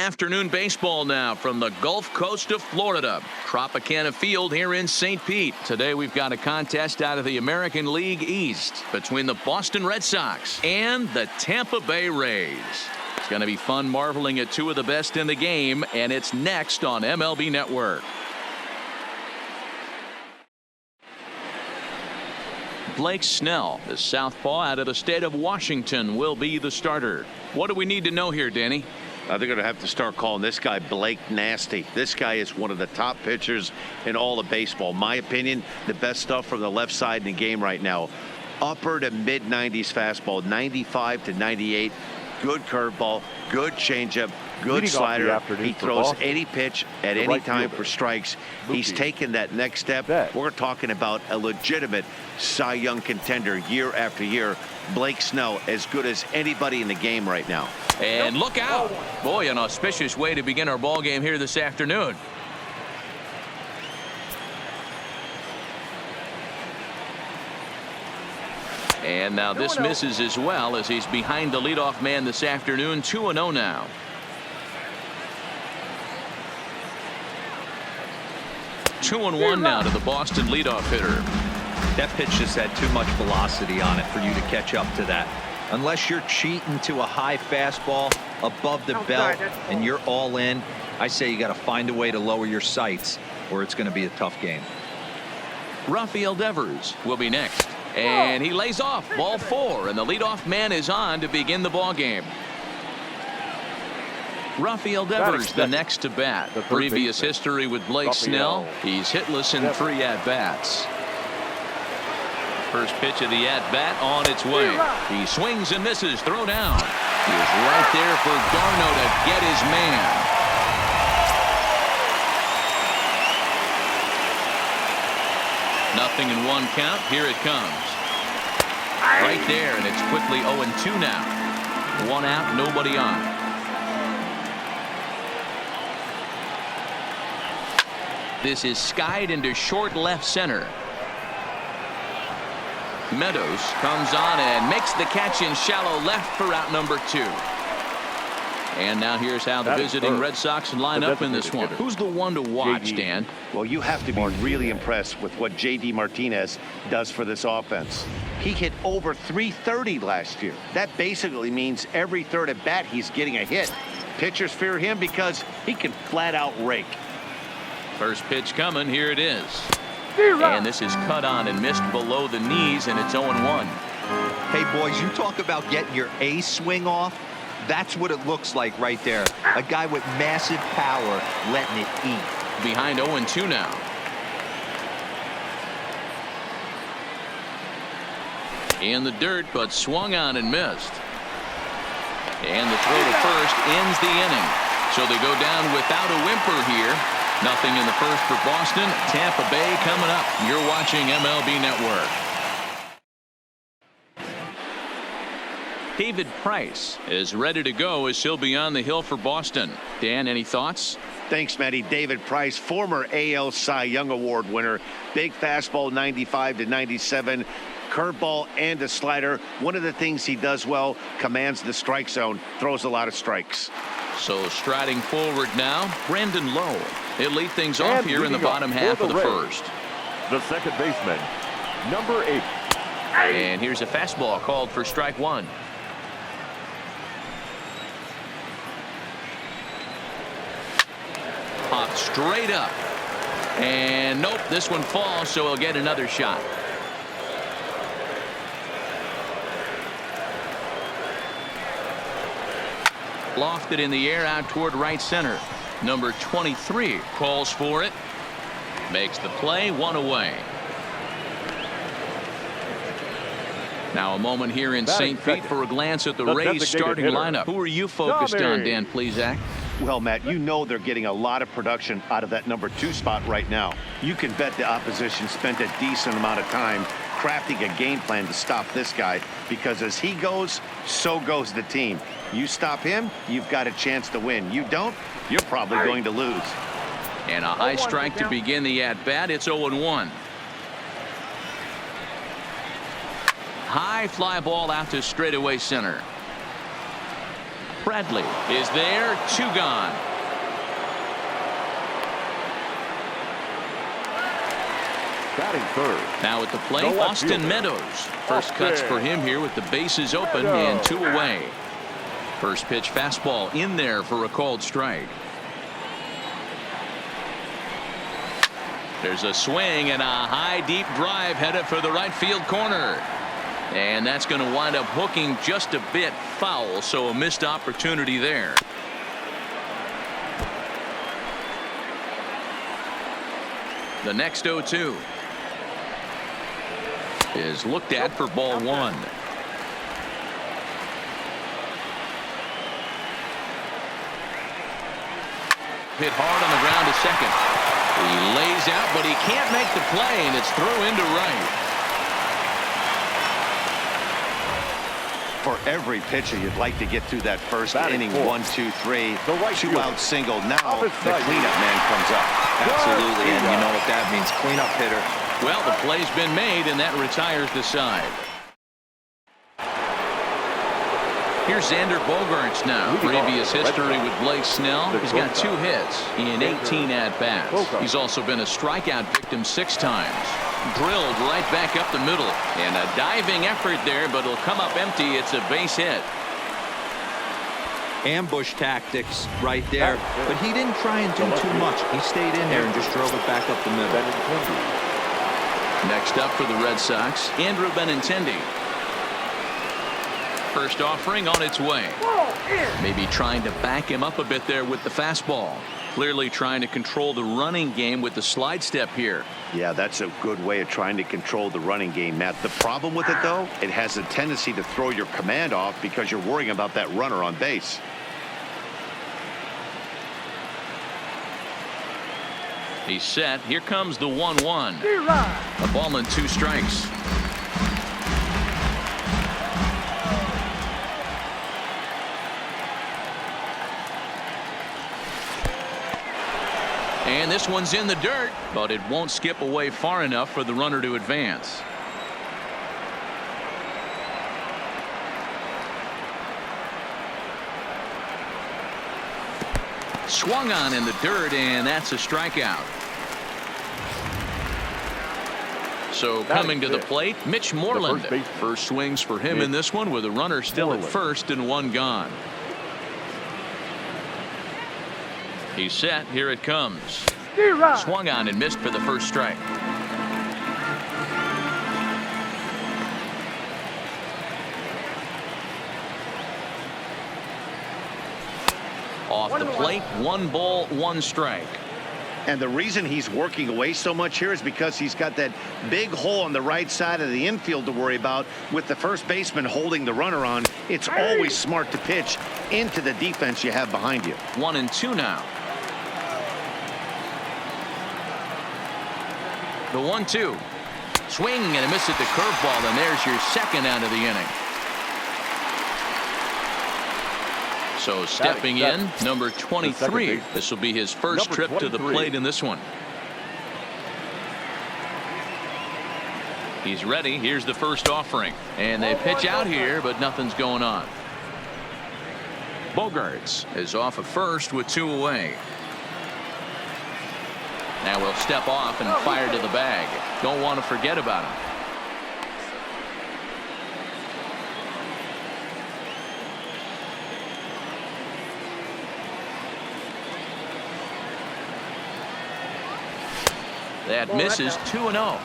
Afternoon baseball now from the Gulf Coast of Florida. Tropicana Field here in St. Pete. Today we've got a contest out of the American League East between the Boston Red Sox and the Tampa Bay Rays. It's going to be fun marveling at two of the best in the game, and it's next on MLB Network. Blake Snell, the southpaw out of the state of Washington, will be the starter. What do we need to know here, Danny? They're going to have to start calling this guy Blake Nasty. This guy is one of the top pitchers in all of baseball. My opinion, the best stuff from the left side in the game right now. Upper to mid-90s fastball, 95 to 98. Good curveball, good changeup, good slider. He throws any pitch at any time for strikes. He's taken that next step. We're talking about a legitimate Cy Young contender year after year. Blake Snell, as good as anybody in the game right now. And look out. Boy, an auspicious way to begin our ball game here this afternoon. And now this misses as well as he's behind the leadoff man this afternoon. 2-0 now. Two and one now to the Boston leadoff hitter. That pitch just had too much velocity on it for you to catch up to that. Unless you're cheating to a high fastball above the belt and you're all in, I say you got to find a way to lower your sights or it's going to be a tough game. Rafael Devers will be next. And he lays off ball 4, and the leadoff man is on to begin the ball game. Rafael Devers the next to bat. Previous history with Blake Snell. He's hitless in 3 at-bats. First pitch of the at-bat on its way. He swings and misses. Throw down. He is right there for Darno to get his man. Nothing in 1 count. Here it comes. Right there, and it's quickly 0-2 now. 1 out, nobody on. This is skied into short left center. Meadows comes on and makes the catch in shallow left for out number 2. And now here's how the visiting Red Sox line up in this one. Who's the one to watch, Dan? Well, you have to be really impressed with what J.D. Martinez does for this offense. He hit over 330 last year. That basically means every third at bat he's getting a hit. Pitchers fear him because he can flat out rake. First pitch coming. Here it is. And this is cut on and missed below the knees, and it's 0-1. Hey, boys, you talk about getting your A swing off. That's what it looks like right there. A guy with massive power letting it eat. Behind 0-2 now. In the dirt, but swung on and missed. And the throw to first ends the inning. So they go down without a whimper here. Nothing in the first for Boston. Tampa Bay coming up. You're watching MLB Network. David Price is ready to go as he'll be on the hill for Boston. Dan, any thoughts? Thanks, Matty. David Price, former AL Cy Young Award winner. Big fastball, 95 to 97. Curveball and a slider. One of the things he does well, commands the strike zone, throws a lot of strikes. So striding forward now, Brandon Lowe. He'll lead things off here in the bottom half of the first. The second baseman, number 8. And here's a fastball called for strike 1. Popped straight up. And nope, this one falls, so he'll get another shot. Lofted in the air out toward right center. Number 23 calls for it. Makes the play, 1 away. Now a moment here in St. Pete for a glance at the Rays starting lineup. Who are you focused on, Dan Plesac? Well, Matt, you know they're getting a lot of production out of that number 2 spot right now. You can bet the opposition spent a decent amount of time crafting a game plan to stop this guy, because as he goes, so goes the team. You stop him, you've got a chance to win. You don't, you're probably going to lose. And a high strike to begin the at-bat. It's 0-1. High fly ball out to straightaway center. Bradley is there. 2 gone. Batting third. Now at the plate, Austin Meadows. First cuts for him here with the bases open and 2 away. First pitch fastball in there for a called strike. There's a swing and a high deep drive headed for the right field corner. And that's going to wind up hooking just a bit foul, so a missed opportunity there. The next 0-2 is looked at for ball 1. Hit hard on the ground to second. He lays out, but he can't make the play, and it's thrown into right. For every pitcher, you'd like to get through that first inning. 1, 2, 3, 2-out single. Now the cleanup man comes up. Absolutely, and you know what that means. Cleanup hitter. Well, the play's been made, and that retires the side. Here's Xander Bogaerts now. Previous history with Blake Snell. He's got 2 hits in 18 at-bats. He's also been a strikeout victim 6 times. Drilled right back up the middle. And a diving effort there, but it'll come up empty. It's a base hit. Ambush tactics right there, but he didn't try and do too much. He stayed in there and just drove it back up the middle. Next up for the Red Sox, Andrew Benintendi. First offering on its way. Maybe trying to back him up a bit there with the fastball. Clearly trying to control the running game with the slide step here. Yeah, that's a good way of trying to control the running game, Matt. The problem with it, though, it has a tendency to throw your command off because you're worrying about that runner on base. He's set. Here comes the 1-1. A ball and 2 strikes. And this one's in the dirt, but it won't skip away far enough for the runner to advance. Swung on in the dirt, and that's a strikeout. So coming to the plate, Mitch Moreland. First swings for him in this one with a runner still at first and 1 gone. He's set. Here it comes. Swung on and missed for the first strike. Off the plate, 1 ball, 1 strike. And the reason he's working away so much here is because he's got that big hole on the right side of the infield to worry about. With the first baseman holding the runner on, it's always smart to pitch into the defense you have behind you. 1-2 now. The 1-2. Swing and a miss at the curveball, and there's your second out of the inning. So stepping in, number 23. This will be his first trip to the plate in this one. He's ready. Here's the first offering. And they pitch out here, but nothing's going on. Bogaerts is off at first with 2 away. Now we'll step off and fire to the bag. Don't want to forget about him. That misses. 2-0.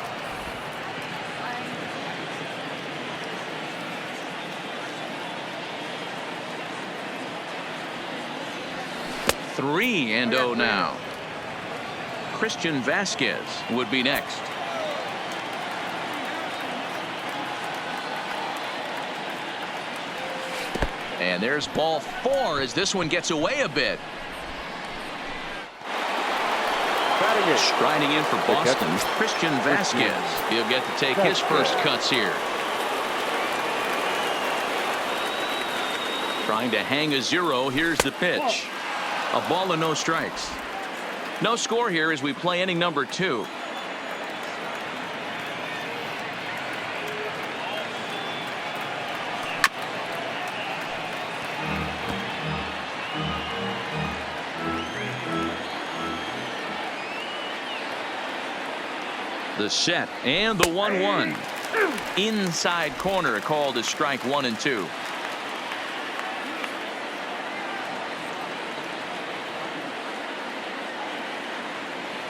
Three and 0 now. Christian Vasquez would be next. And there's ball 4 as this one gets away a bit. Striding in for Boston, Christian Vasquez. He'll get to take his first cuts here. Trying to hang a 0. Here's the pitch. A ball and no strikes. No score here as we play inning number 2. The set and the 1-1. Inside corner called as strike 1 and 2.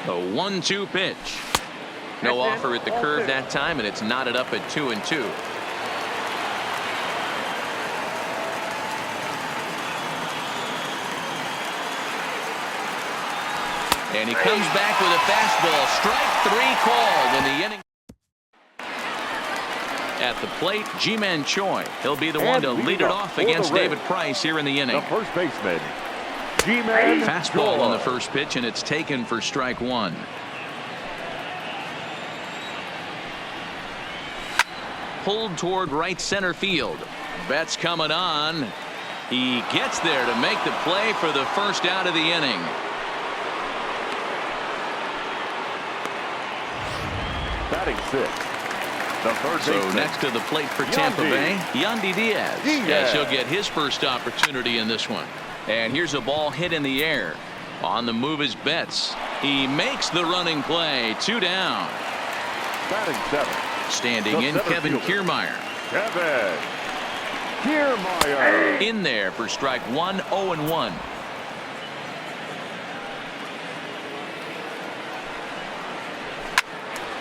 The 1-2 pitch. No offer at the curve that time, and it's knotted up at 2-2. And he comes back with a fastball. Strike 3 called in the inning. At the plate, Ji-Man Choi. He'll be the one to lead it off against David Price here in the inning. The first baseman, Ji-Man Fastball Choi. on the first pitch, and it's taken for strike 1. Pulled toward right center field. Betts coming on. He gets there to make the play for the first out of the inning. Batting 6. The third So baseman. next to the plate for Tampa Bay, Yandy Diaz. Yes, he'll get his first opportunity in this one. And here's a ball hit in the air. On the move is Betts. He makes the running play. 2 down. Batting 7. Standing in, Kevin Kiermaier. Kevin Kiermaier. In there for strike 1, 0-1.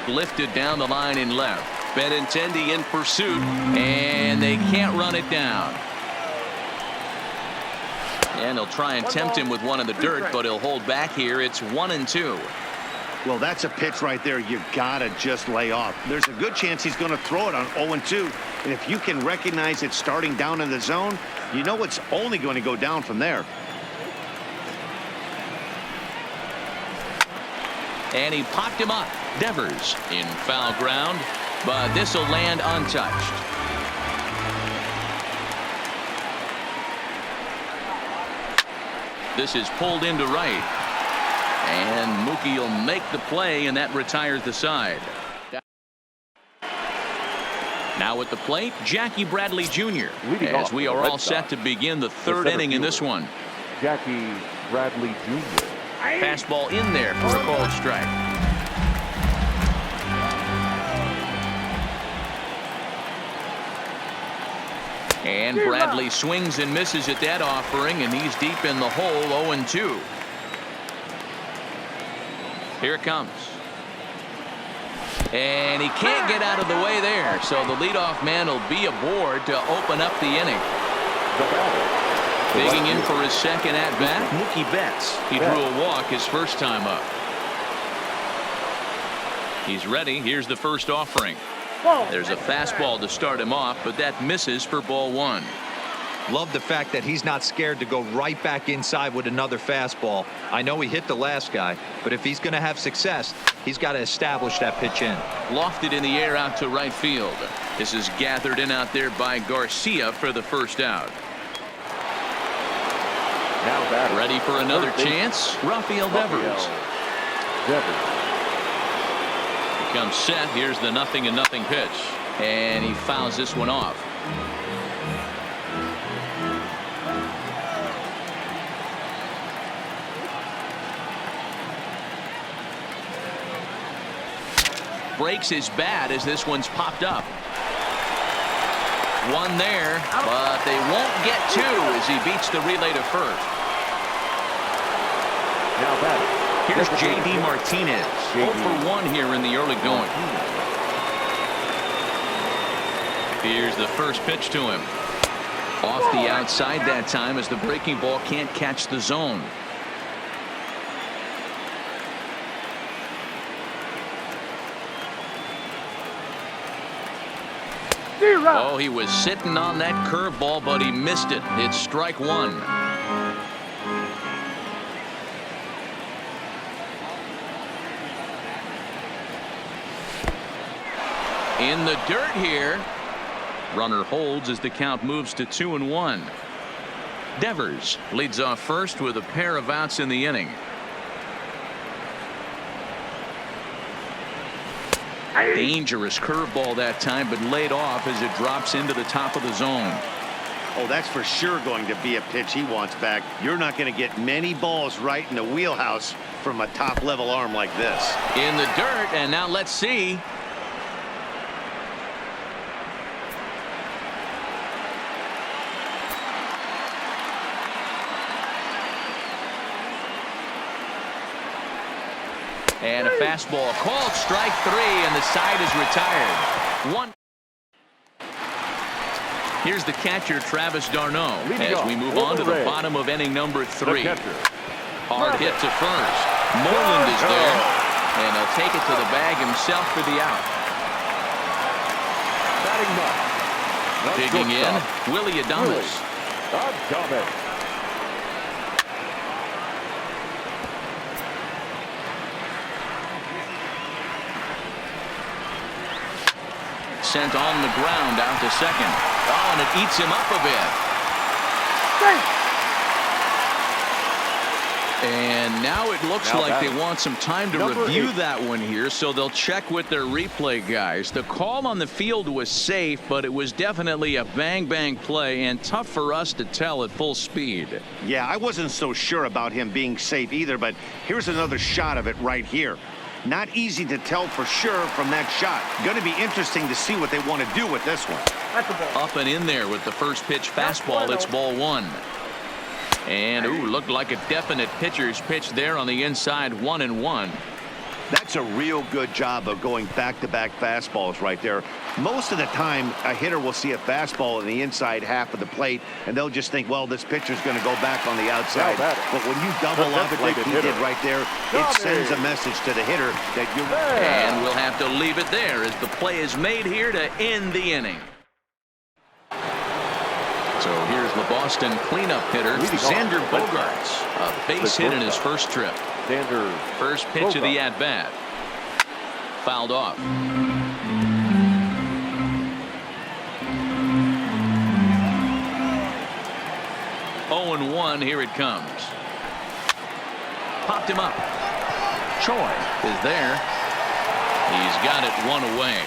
Lifted down the line in left. Benintendi in pursuit, and they can't run it down. And they'll try and tempt him with one in the dirt, but he'll hold back here. It's 1-2. Well, that's a pitch right there you gotta just lay off. There's a good chance he's going to throw it on 0-2, and if you can recognize it starting down in the zone, you know it's only going to go down from there. And he popped him up. Devers in foul ground, but this will land untouched. This is pulled into right, and Mookie will make the play, and that retires the side. Now at the plate, Jackie Bradley Jr. as we are all set to begin the third inning in this one. Jackie Bradley Jr. Fastball in there for a called strike. And Bradley swings and misses at that offering, and he's deep in the hole. 0-2. Here it comes. And he can't get out of the way there, so the leadoff man will be aboard to open up the inning. Digging in for his second at-bat, Mookie Betts. He drew a walk his first time up. He's ready. Here's the first offering. There's a fastball to start him off, but that misses for ball 1. Love the fact that he's not scared to go right back inside with another fastball. I know he hit the last guy, but if he's going to have success, he's got to establish that pitch in. Lofted in the air out to right field. This is gathered in out there by Garcia for the first out. Now batting. Ready for another chance. Rafael Devers. Comes set. Here's the 0-0 pitch, and he fouls this one off. Breaks his bat as this one's popped up. One there, but they won't get 2 as he beats the relay to first. Now batting. Here's J.D. Martinez. 0 for 1 here in the early going. Here's the first pitch to him. Off the outside that time as the breaking ball can't catch the zone. Oh, he was sitting on that curveball, but he missed it. It's strike 1. In the dirt here. Runner holds as the count moves to 2-1. Devers leads off first with a pair of outs in the inning. Dangerous curveball that time, but laid off as it drops into the top of the zone. Oh, that's for sure going to be a pitch he wants back. You're not going to get many balls right in the wheelhouse from a top-level arm like this. In the dirt, and now let's see. And a fastball called strike 3, and the side is retired. One. Here's the catcher, Travis d'Arnaud, as we move on to the bottom of inning number 3. Hard hit to first. Moreland is there, and he'll take it to the bag himself for the out. Digging in, Willie Adames. Sent on the ground out to second. Oh, and it eats him up a bit. And now it looks like they want some time to review that one here, so they'll check with their replay guys. The call on the field was safe, but it was definitely a bang-bang play and tough for us to tell at full speed. Yeah, I wasn't so sure about him being safe either, but here's another shot of it right here. Not easy to tell for sure from that shot. Going to be interesting to see what they want to do with this one. Up and in there with the first pitch fastball. It's ball 1. And looked like a definite pitcher's pitch there on the inside. 1-1. That's a real good job of going back-to-back fastballs right there. Most of the time, a hitter will see a fastball in the inside half of the plate, and they'll just think, well, this pitcher's going to go back on the outside. But when you double up like he did right there, it sends a message to the hitter that you're... And we'll have to leave it there as the play is made here to end the inning. So here's the Boston cleanup hitter, Xander Bogaerts. A base hit in his first trip. First pitch of the at-bat. Fouled off. 0-1, here it comes. Popped him up. Choi is there. He's got it 1 away.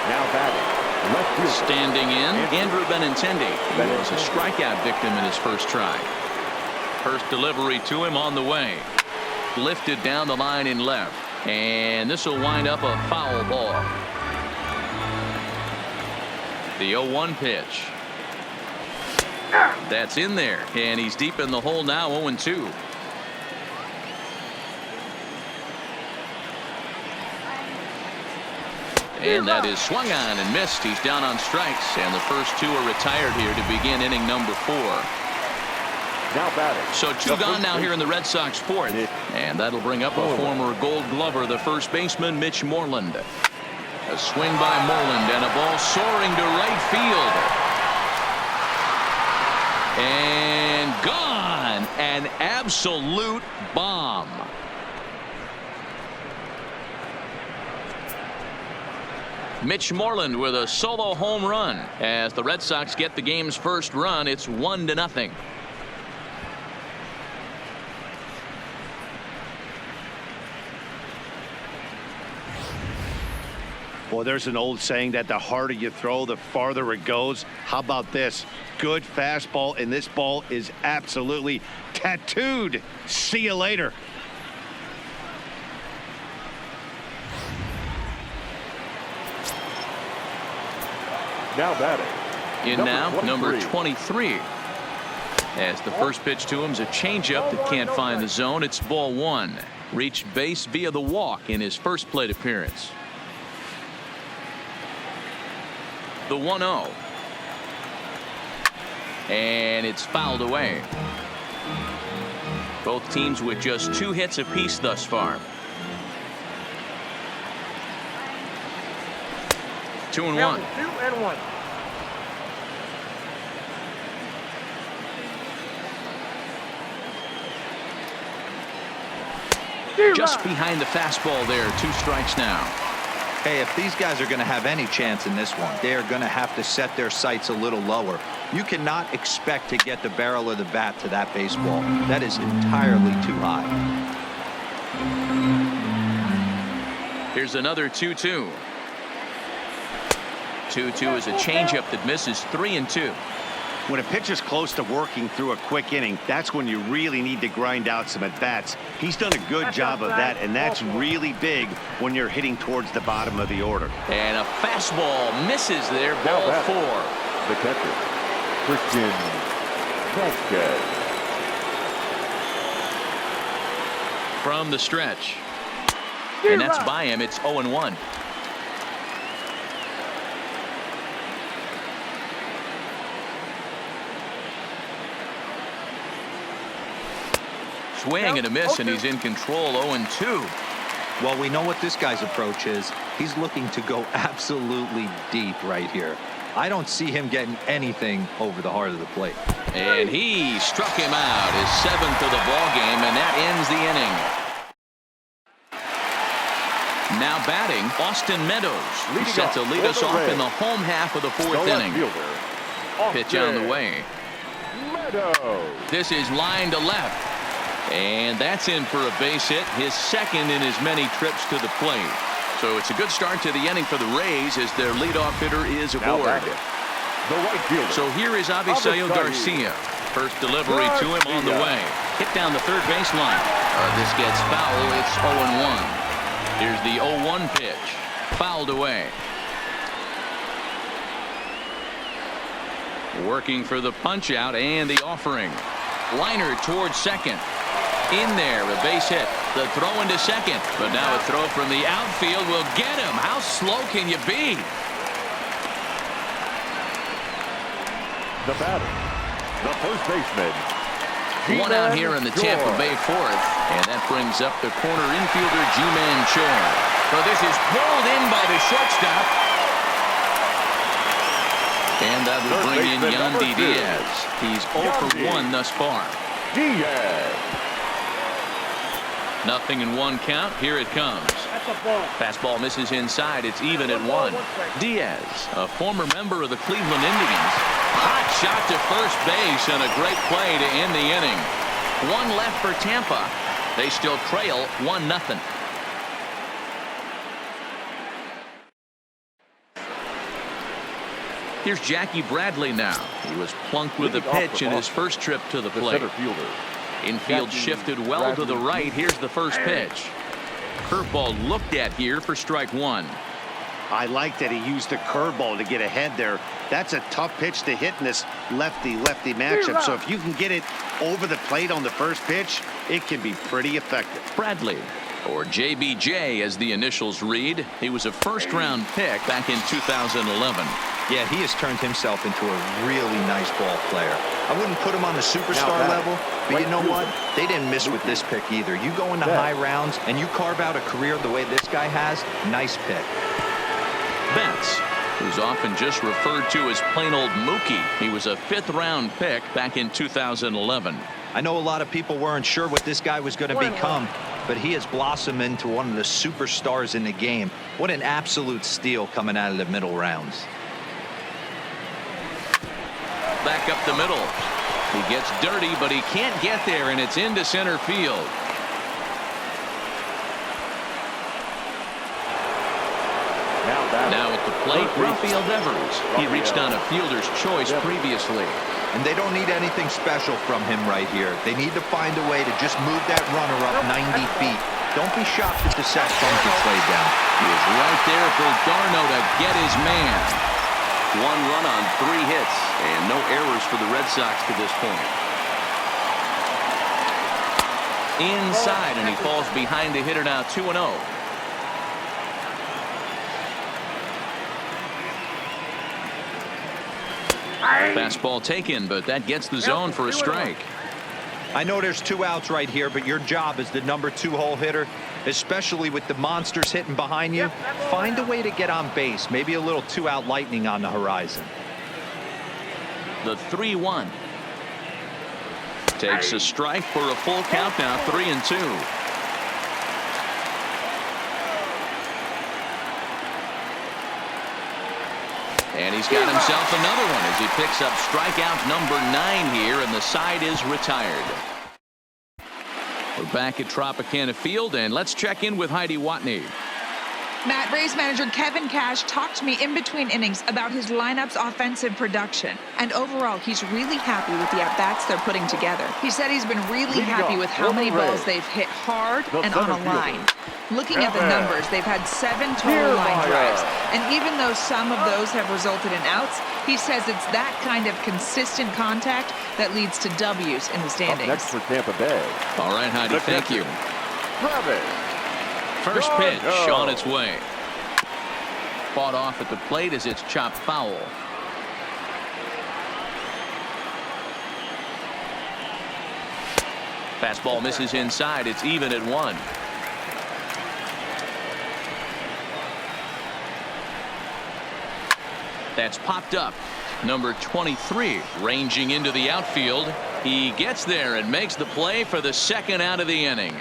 Now batting, left field. Standing in, Andrew Benintendi. He was a strikeout victim in his first try. First delivery to him on the way. Lifted down the line in left. And this will wind up a foul ball. The 0-1 pitch. That's in there. And he's deep in the hole now, 0-2. And that is swung on and missed. He's down on strikes, and the first 2 are retired here to begin inning number 4. Now batting. So 2 gone now here in the Red Sox 4th, and that'll bring up a former Gold Glover, the first baseman, Mitch Moreland. A swing by Moreland and a ball soaring to right field. And gone. An absolute bomb. Mitch Moreland with a solo home run as the Red Sox get the game's first run. It's 1-0. Well, there's an old saying that the harder you throw, the farther it goes. How about this? Good fastball, and this ball is absolutely tattooed. See you later. Now batting. In now, number 23. As the first pitch to him is a changeup that can't find the zone. It's ball 1. Reached base via the walk in his first plate appearance. The 1-0. And it's fouled away. Both teams with just 2 hits apiece thus far. 2-1. 2-1. Just behind the fastball there. 2 strikes now. Hey, if these guys are going to have any chance in this one, they are going to have to set their sights a little lower. You cannot expect to get the barrel of the bat to that baseball. That is entirely too high. Here's another 2-2. 2-2 is a changeup that misses. 3-2. When a pitcher's close to working through a quick inning, that's when you really need to grind out some at-bats. He's done a good job of that, and that's really big when you're hitting towards the bottom of the order. And a fastball misses there, ball 4. The catcher, Christian Vasquez. From the stretch. And that's by him. It's 0-1. Swing and a miss, and he's in control. 0-2. Well, we know what this guy's approach is. He's looking to go absolutely deep right here. I don't see him getting anything over the heart of the plate. And he struck him out, his 7th of the ball game, and that ends the inning. Now batting, Austin Meadows. He's set to lead us off in the home half of the 4th inning. Pitch on the way. This is line to left. And that's in for a base hit, his 2nd in as many trips to the plate. So it's a good start to the inning for the Rays as their leadoff hitter is aboard. So here is Avisail Garcia. First delivery to him on the way. Hit down the third baseline. This gets foul. It's 0-1. Here's the 0-1 pitch. Fouled away. Working for the punch out and the offering. Liner towards second. In there, a base hit. The throw into second. But now a throw from the outfield will get him. How slow can you be? The batter, the first baseman. One out here in the Tampa Bay 4th. And that brings up the corner infielder, G-Man Choi. So this is pulled in by the shortstop. And that will bring in Yandy Diaz. He's 0 for 1 thus far. Diaz. Nothing in 1 count. Here it comes. Fastball misses inside. It's even at 1. Diaz, a former member of the Cleveland Indians. Hot shot to first base and a great play to end the inning. 1 left for Tampa. They still trail 1-0. Here's Jackie Bradley now. He was plunked with a pitch in his first trip to the plate. Infield shifted well to the right. Here's the first pitch. Curveball looked at here for strike 1. I like that he used the curveball to get ahead there. That's a tough pitch to hit in this lefty-lefty matchup. So if you can get it over the plate on the first pitch, it can be pretty effective. Bradley, or JBJ as the initials read. He was a first-round pick back in 2011. Yeah, he has turned himself into a really nice ball player. I wouldn't put him on the superstar level, but you know what? They didn't miss with this pick either. You go into high rounds and you carve out a career the way this guy has, nice pick. Betts, who's often just referred to as plain old Mookie. He was a 5th-round pick back in 2011. I know a lot of people weren't sure what this guy was going to become, but he has blossomed into one of the superstars in the game. What an absolute steal coming out of the middle rounds. Back up the middle. He gets dirty, but he can't get there, and it's into center field. Now at the plate, Rafael Devers. He reached on a fielder's choice previously. And they don't need anything special from him right here. They need to find a way to just move that runner up 90 feet. Don't be shocked if the sack bump gets laid down. He is right there for Darno to get his man. 1 run on 3 hits, and no errors for the Red Sox to this point. Inside, and he falls behind the hitter now 2-0. Fastball taken, but that gets the zone for a strike. I know there's 2 outs right here, but your job as the number 2 hole hitter, especially with the monsters hitting behind you, find a way to get on base. Maybe a little 2-out lightning on the horizon. The 3-1. Takes a strike for a full count now, 3-2. And he's got himself another one as he picks up strikeout number 9 here, and the side is retired. We're back at Tropicana Field, and let's check in with Heidi Watney. Matt, Rays manager Kevin Cash talked to me in between innings about his lineup's offensive production. And overall, he's really happy with the at-bats they're putting together. He said he's been really happy with how many balls they've hit hard and on a line. Looking at the numbers, they've had 7 total line drives. And even though some of those have resulted in outs, he says it's that kind of consistent contact that leads to W's in the standings. Up next for Tampa Bay. All right, Heidi, thank you. Travis. First pitch on its way. Fought off at the plate as it's chopped foul. Fastball misses inside. It's even at 1. That's popped up. Number 23 ranging into the outfield. He gets there and makes the play for the second out of the inning.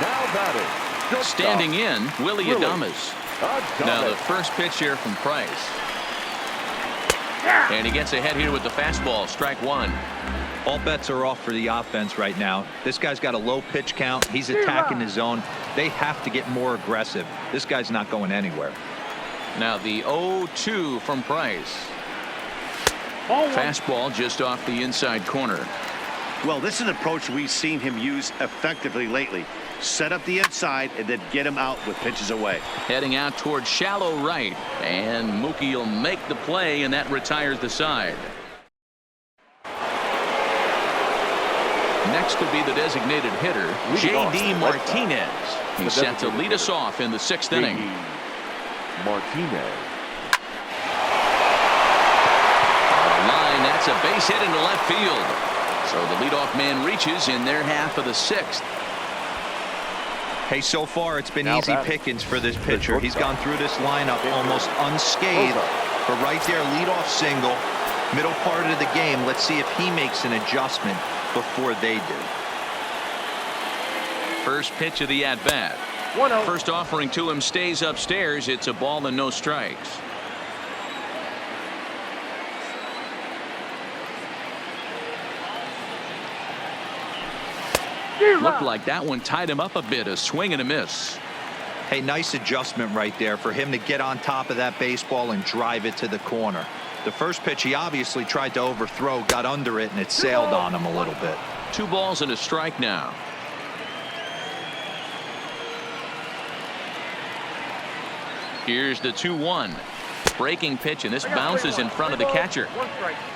Now batting. Standing in, Willie Adames. Now the first pitch here from Price. And he gets ahead here with the fastball. Strike 1. All bets are off for the offense right now. This guy's got a low pitch count. He's attacking the zone. They have to get more aggressive. This guy's not going anywhere. Now the 0-2 from Price. Fastball just off the inside corner. Well, this is an approach we've seen him use effectively lately. Set up the inside and then get him out with pitches away. Heading out towards shallow right. And Mookie will make the play, and that retires the side. Next will be the designated hitter, J.D. Martinez. He's set to lead us off in the 6th inning. Martinez. Line, that's a base hit into left field. So the leadoff man reaches in their half of the 6th. Hey, so far it's been easy pickings for this pitcher. He's gone through this lineup almost unscathed. But right there, leadoff single, middle part of the game. Let's see if he makes an adjustment before they do. First pitch of the at-bat. First offering to him stays upstairs. It's a ball and no strikes. Looked like that one tied him up a bit. A swing and a miss. Hey, nice adjustment right there for him to get on top of that baseball and drive it to the corner. The first pitch he obviously tried to overthrow, got under it, and it sailed on him a little bit. 2 balls and a strike now. Here's the 2-1. Breaking pitch, and this bounces in front of the catcher.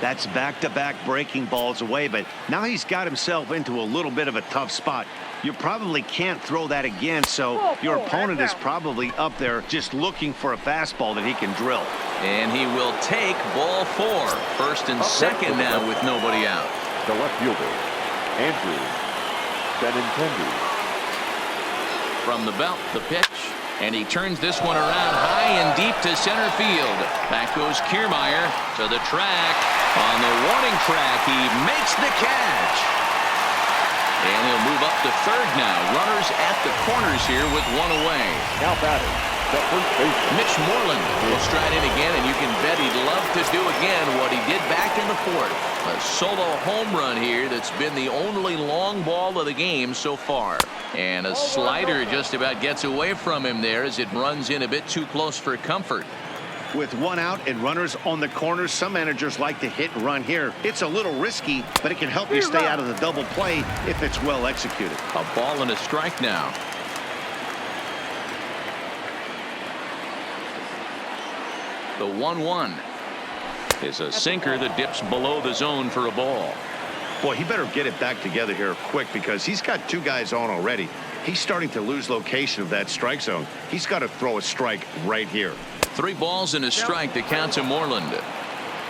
That's back-to-back breaking balls away, but now he's got himself into a little bit of a tough spot. You probably can't throw that again, so your opponent is probably up there just looking for a fastball that he can drill. And he will take ball 4. First and second now with nobody out. The left fielder, Andrew Benintendi. From the belt, the pitch. And he turns this one around high and deep to center field. Back goes Kiermaier to the track. On the warning track, he makes the catch. And he'll move up to third now. Runners at the corners here with 1 away. Now batting, the first baseman, Mitch Moreland will stride in again, and you can bet he'd love to do again what he did back in the 4th. A solo home run here that's been the only long ball of the game so far. And a slider just about gets away from him there as it runs in a bit too close for comfort. With 1 out and runners on the corners, some managers like to hit and run here. It's a little risky, but it can help you stay out of the double play if it's well executed. A ball and a strike now. The 1-1 is a sinker that dips below the zone for a ball. Boy, he better get it back together here quick because he's got 2 guys on already. He's starting to lose location of that strike zone. He's got to throw a strike right here. 3 balls and a strike to count to Moreland.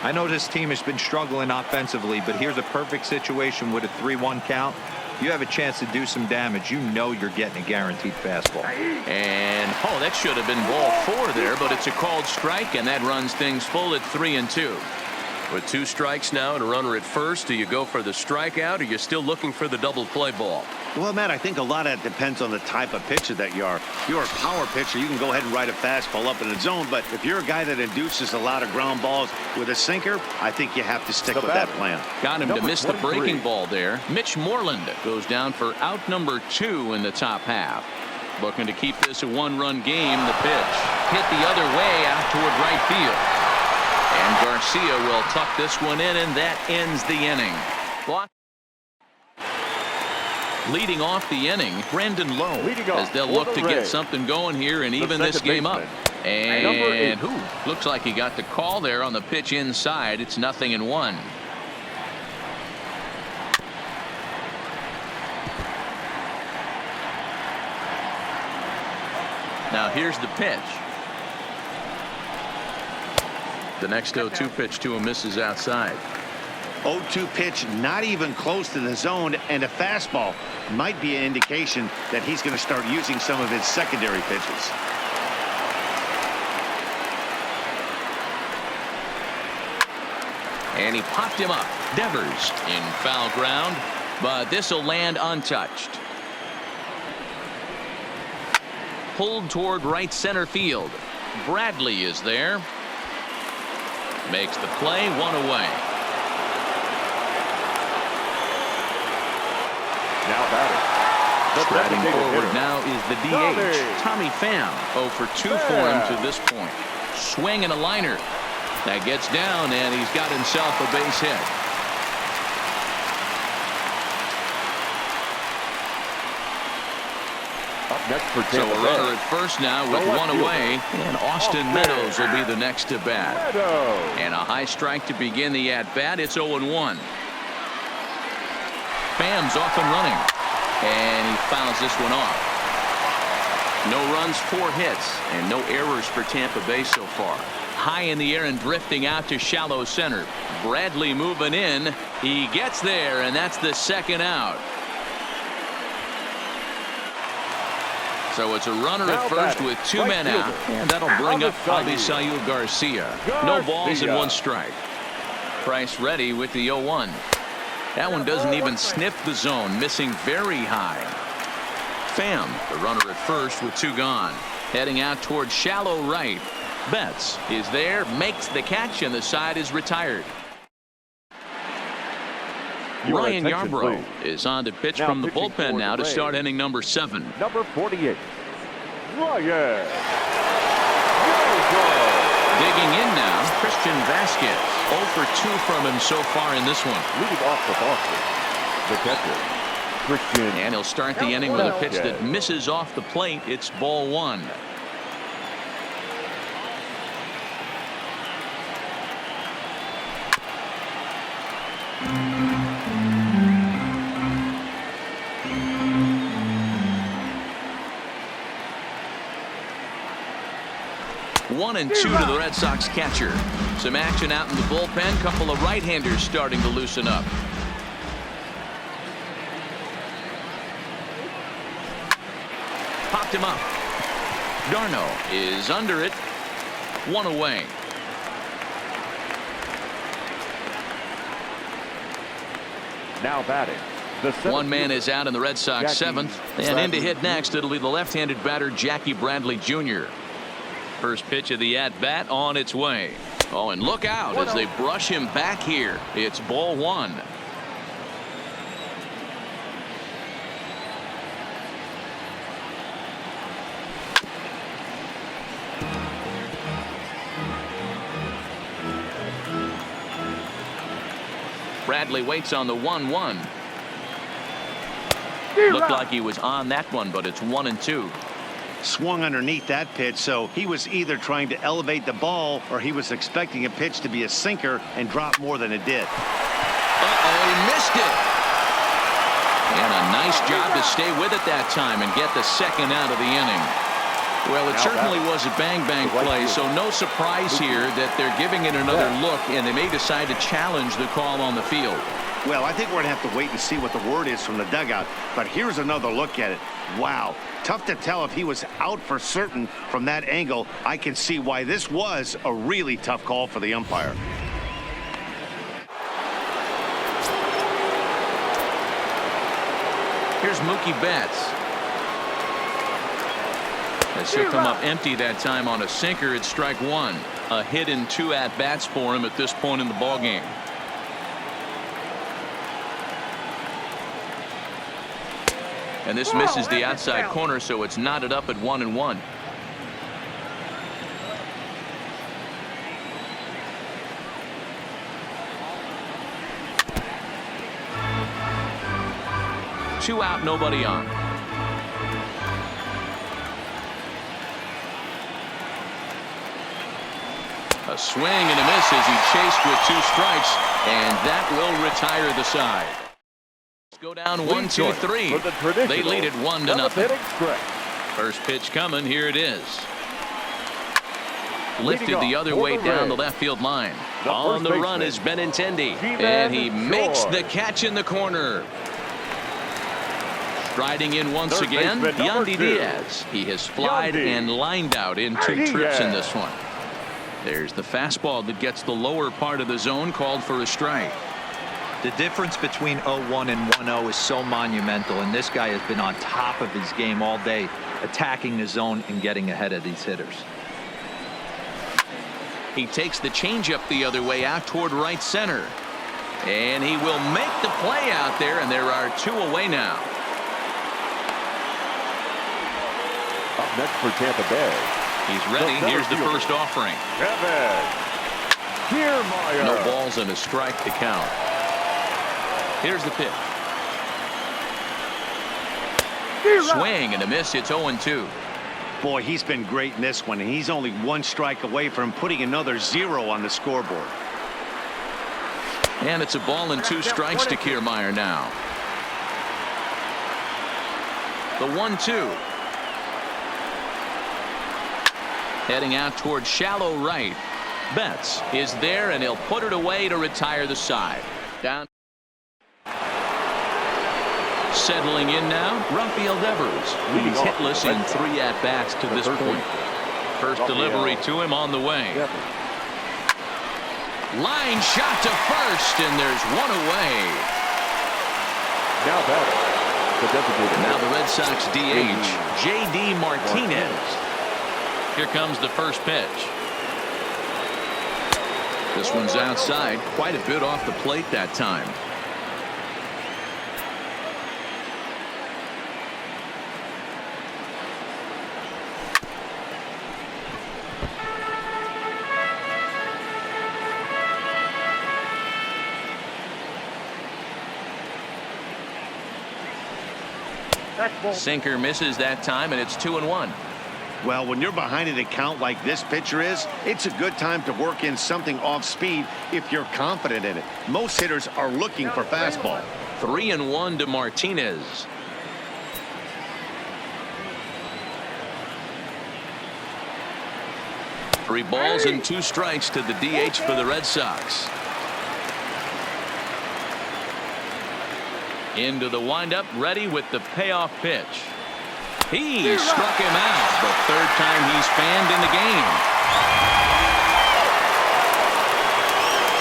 I know this team has been struggling offensively, but here's a perfect situation with a 3-1 count. You have a chance to do some damage. You know you're getting a guaranteed fastball. And oh, that should have been ball 4 there, but it's a called strike, and that runs things full at 3-2. With 2 strikes now and a runner at first, do you go for the strikeout, or are you still looking for the double play ball? Well, Matt, I think a lot of that depends on the type of pitcher that you are. You're a power pitcher. You can go ahead and ride a fastball up in the zone, but if you're a guy that induces a lot of ground balls with a sinker, I think you have to stick with that plan. Got him to miss the breaking ball there. Mitch Moreland goes down for out number 2 in the top half. Looking to keep this a one-run game. The pitch hit the other way out toward right field. And Garcia will tuck this one in, and that ends the inning. Leading off the inning, Brandon Lowe, as they'll look to get something going here and even this game up. And looks like he got the call there on the pitch inside. It's 0-1. Now here's the pitch. The next 0-2 pitch to him misses outside. 0-2 pitch, not even close to the zone, and a fastball might be an indication that he's going to start using some of his secondary pitches. And he popped him up. Devers in foul ground, but this will land untouched. Pulled toward right center field. Bradley is there. Makes the play, one away. Now batting. Striding forward now is the DH, Tommy Pham. 0 for 2 for him to this point. Swing and a liner. That gets down, and he's got himself a base hit. Up next for So a runner at first now with one away, and Austin Meadows will be the next to bat. And a high strike to begin the at-bat. It's 0-1. Pham's off and running, and he fouls this one off. No runs, 4 hits, and no errors for Tampa Bay so far. High in the air and drifting out to shallow center. Bradley moving in. He gets there, and that's the second out. So it's a runner at first with 2 men out, and that'll bring up Avisail Garcia. No balls and 1 strike. Price ready with the 0-1. That one doesn't even sniff the zone, missing very high. Pham, the runner at first with 2 gone. Heading out towards shallow right. Betts is there, makes the catch, and the side is retired. Ryan Yarbrough is on to pitch from the bullpen now to start inning number 7. Number 48, Ryan. Digging in now, Christian Vasquez. 0 for 2 from him so far in this one. Leading off the Boston, the catcher, Christian. And he'll start the inning with a pitch that misses off the plate. It's ball 1. One and 2 to the Red Sox catcher. Some action out in the bullpen. Couple of right-handers starting to loosen up. Popped him up. Darno is under it. 1 away. Now batting. One man is out in the Red Sox 7th. And in to hit next, it'll be the left-handed batter Jackie Bradley Jr. First pitch of the at-bat on its way. Oh, and look out as they brush him back here. It's ball 1. Bradley waits on the 1-1. Looked like he was on that one, but it's 1 and 2. Swung underneath that pitch, so he was either trying to elevate the ball or he was expecting a pitch to be a sinker and drop more than it did. He missed it. And a nice job to stay with it that time and get the second out of the inning. Well, it certainly was a bang-bang play, so no surprise here that they're giving it another look, and they may decide to challenge the call on the field. Well, I think we're going to have to wait and see what the word is from the dugout, but here's another look at it. Wow. Tough to tell if he was out for certain from that angle. I can see why this was a really tough call for the umpire. Here's Mookie Betts. As he'll come up empty that time on a sinker. It's strike 1. A hit in 2 at-bats for him at this point in the ballgame. And this misses the outside corner, so it's knotted up at 1-1. Two out, nobody on. A swing and a miss as he chased with 2 strikes, and that will retire the side. Let's go down 1-2-3. They lead it 1-0. First pitch coming. Here it is. Lifted the other way down the left field line. On the run is Benintendi, and he makes the catch in the corner. Striding in once again, Yandy Diaz. He has flied and lined out in 2 trips in this one. There's the fastball that gets the lower part of the zone, called for a strike. The difference between 0-1 and 1-0 is so monumental, and this guy has been on top of his game all day, attacking the zone and getting ahead of these hitters. He takes the changeup the other way out toward right center. And he will make the play out there, and there are 2 away now. Up next for Tampa Bay. He's ready. Here's the first offering. No balls and a strike to count. Here's the pitch. Swing and a miss. It's 0-2. Boy, he's been great in this one, and he's only 1 strike away from putting another 0 on the scoreboard. And it's a ball and 2 strikes to Kiermaier now. The 1-2. Heading out toward shallow right. Betts is there, and he'll put it away to retire the side. Down. Settling in now, Rafael Devers. He's hitless in 3 at-bats to this point. First delivery to him on the way. Line shot to first, and there's 1 away. Now the Red Sox DH, J.D. Martinez. Here comes the first pitch. This one's outside, quite a bit off the plate that time. Sinker misses that time, and it's 2-1. Well, when you're behind an account like this pitcher is, it's a good time to work in something off speed if you're confident in it. Most hitters are looking for fastball. 3-1 to Martinez. Three balls and 2 strikes to the DH for the Red Sox. Into the windup, ready with the payoff pitch. He struck him out, the 3rd time he's fanned in the game.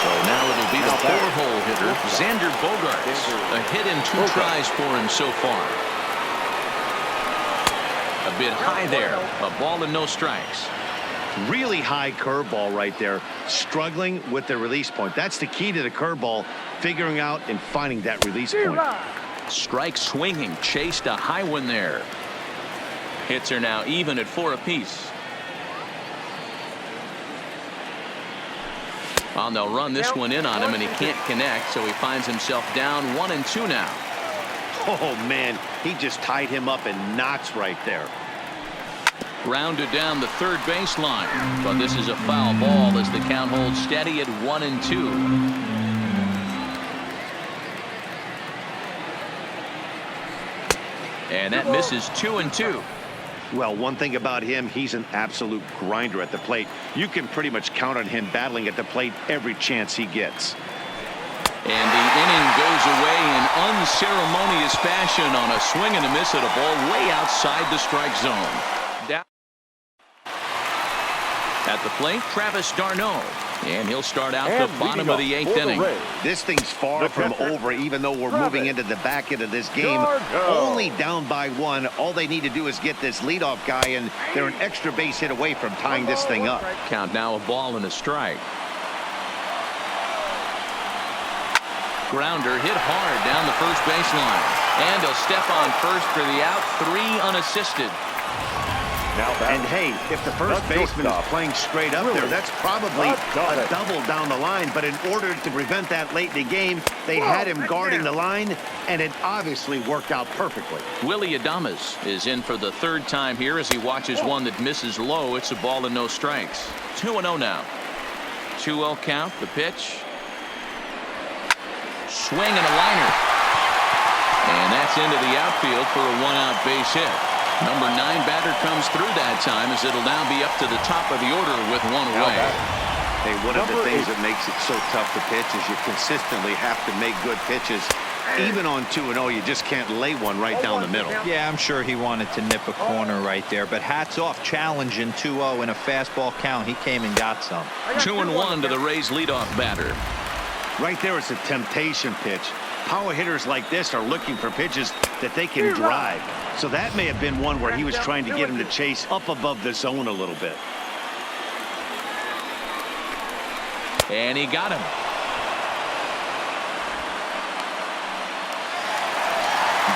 So now it'll be the 4-hole hitter, Xander Bogaerts. A hit in 2 tries for him so far. A bit high there, a ball and no strikes. Really high curveball right there, struggling with the release point. That's the key to the curveball, figuring out and finding that release point. Strike swinging, chased a high one there. Hits are now even at 4 apiece. Well, they'll run this one in on him, and he can't connect, so he finds himself down 1-2 now. Oh, man, he just tied him up in knots right there. Grounded down the 3rd baseline, but this is a foul ball as the count holds steady at 1-2. And that misses 2-2. Well, one thing about him, he's an absolute grinder at the plate. You can pretty much count on him battling at the plate every chance he gets. And the inning goes away in unceremonious fashion on a swing and a miss at a ball way outside the strike zone. Down at the plate, Travis d'Arnaud. And he'll start out the bottom of the 8th inning. This thing's far from over, even though we're moving into the back end of this game. Only down by 1. All they need to do is get this leadoff guy, and they're an extra base hit away from tying this thing up. Count now, a ball and a strike. Grounder hit hard down the first baseline. And he'll step on first for the out. 3 unassisted. And hey, if the first baseman is playing straight up there, that's probably a double down the line. But in order to prevent that late in the game, they had him guarding the line, and it obviously worked out perfectly. Willie Adames is in for the 3rd time here as he watches one that misses low. It's a ball and no strikes. 2-0 now. 2-0 count, the pitch. Swing and a liner. And that's into the outfield for a 1-out base hit. Number 9 batter comes through that time as it'll now be up to the top of the order with 1 away. Hey, one of the things that makes it so tough to pitch is you consistently have to make good pitches. Even on 2-0, you just can't lay one right down the middle. Yeah, I'm sure he wanted to nip a corner right there, but hats off, challenging 2-0 in a fastball count. He came and got some. 2-1 to the Rays leadoff batter. Right there, it's a temptation pitch. Power hitters like this are looking for pitches that they can drive. So that may have been one where he was trying to get him to chase up above the zone a little bit. And he got him.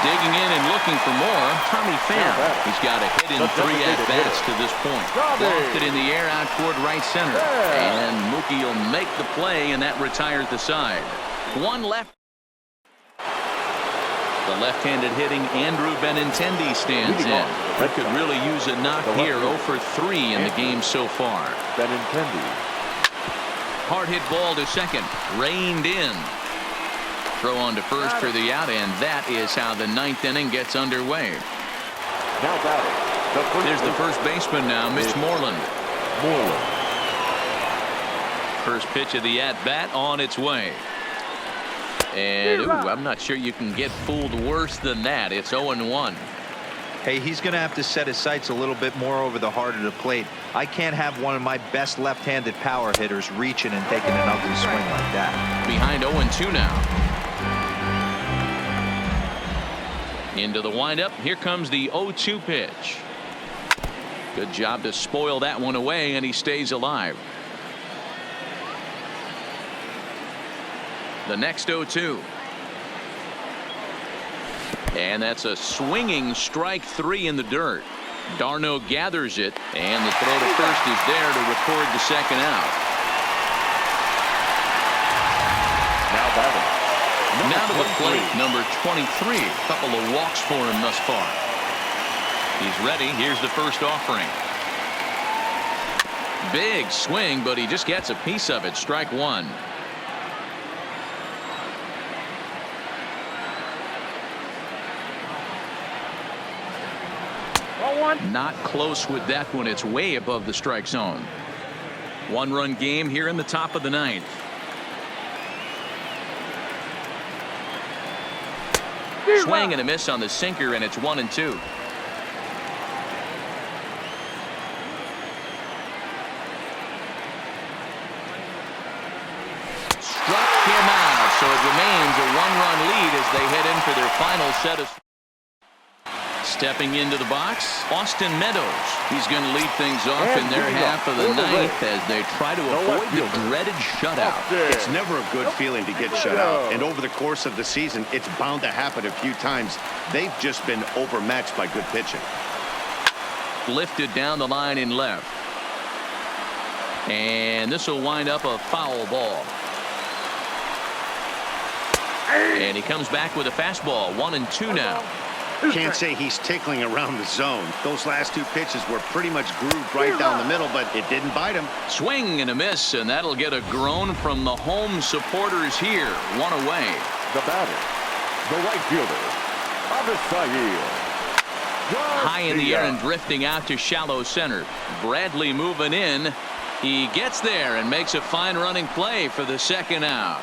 Digging in and looking for more, Tommy Pham. He's got a hit in 3 at-bats to this point. Lofted in the air out toward right center. And Mookie will make the play, and that retires the side. 1 left. The left-handed hitting Andrew Benintendi stands in. He could really use a knock here. 0 for 3 in the game so far. Benintendi. Hard hit ball to second. Reined in. Throw on to first for the out, and that is how the 9th inning gets underway. Now batting. There's the first baseman now, Mitch Moreland. First pitch of the at-bat on its way. And ooh, I'm not sure you can get fooled worse than that. It's 0-1. Hey, he's going to have to set his sights a little bit more over the heart of the plate. I can't have one of my best left-handed power hitters reaching and taking an ugly swing like that. Behind 0-2 now. Into the windup. Here comes the 0-2 pitch. Good job to spoil that one away, and he stays alive. The next 0-2. And that's a swinging strike 3 in the dirt. Darno gathers it, and the throw to first is there to record the second out. Now batting. Now to the plate, number 23. A couple of walks for him thus far. He's ready. Here's the first offering. Big swing, but he just gets a piece of it. Strike 1. Not close with that one. It's way above the strike zone. 1-run game here in the top of the 9th. Swing and a miss on the sinker, and it's 1-2. Struck him out, so it remains a 1-run lead as they head in for their final set of. Stepping into the box, Austin Meadows. He's going to lead things off in their half of the 9th as they try to avoid the dreaded shutout. It's never a good feeling to get shut out, and over the course of the season, it's bound to happen a few times. They've just been overmatched by good pitching. Lifted down the line in left. And this will wind up a foul ball. And he comes back with a fastball. 1-2 now. Can't say he's tickling around the zone. Those last 2 pitches were pretty much grooved right down the middle, but it didn't bite him. Swing and a miss, and that'll get a groan from the home supporters here. 1 away. The batter, the right fielder, Avisail. High in the air and drifting out to shallow center. Bradley moving in. He gets there and makes a fine running play for the second out.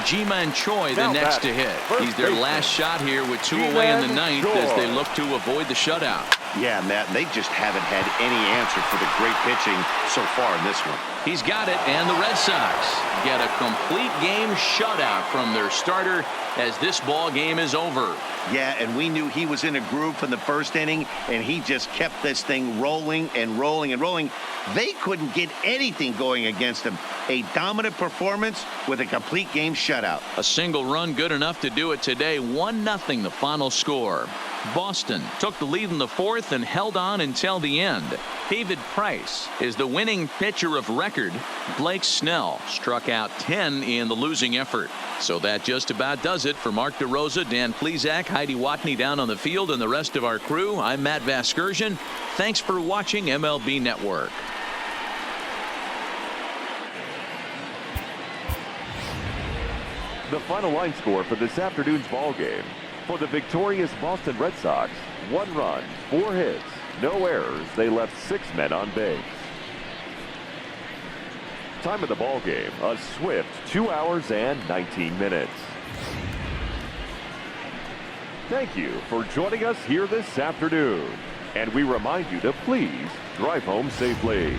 Ji-Man Choi the next to hit. He's their last shot here with 2 away in the 9th as they look to avoid the shutout. Yeah, Matt, they just haven't had any answer for the great pitching so far in this one. He's got it, and the Red Sox get a complete game shutout from their starter as this ball game is over. Yeah, and we knew he was in a groove from the first inning, and he just kept this thing rolling and rolling and rolling. They couldn't get anything going against him. A dominant performance with a complete game shutout. A single run good enough to do it today. 1-0 the final score. Boston took the lead in the fourth and held on until the end. David Price is the winning pitcher of record. Blake Snell struck out 10 in the losing effort. So that just about does it. For Mark DeRosa, Dan Plesac, Heidi Watney down on the field, and the rest of our crew, I'm Matt Vasgersian. Thanks for watching MLB Network. The final line score for this afternoon's ball game. For the victorious Boston Red Sox, 1 run, 4 hits, no errors. They left 6 men on base. Time of the ball game, a swift 2 hours and 19 minutes. Thank you for joining us here this afternoon. And we remind you to please drive home safely.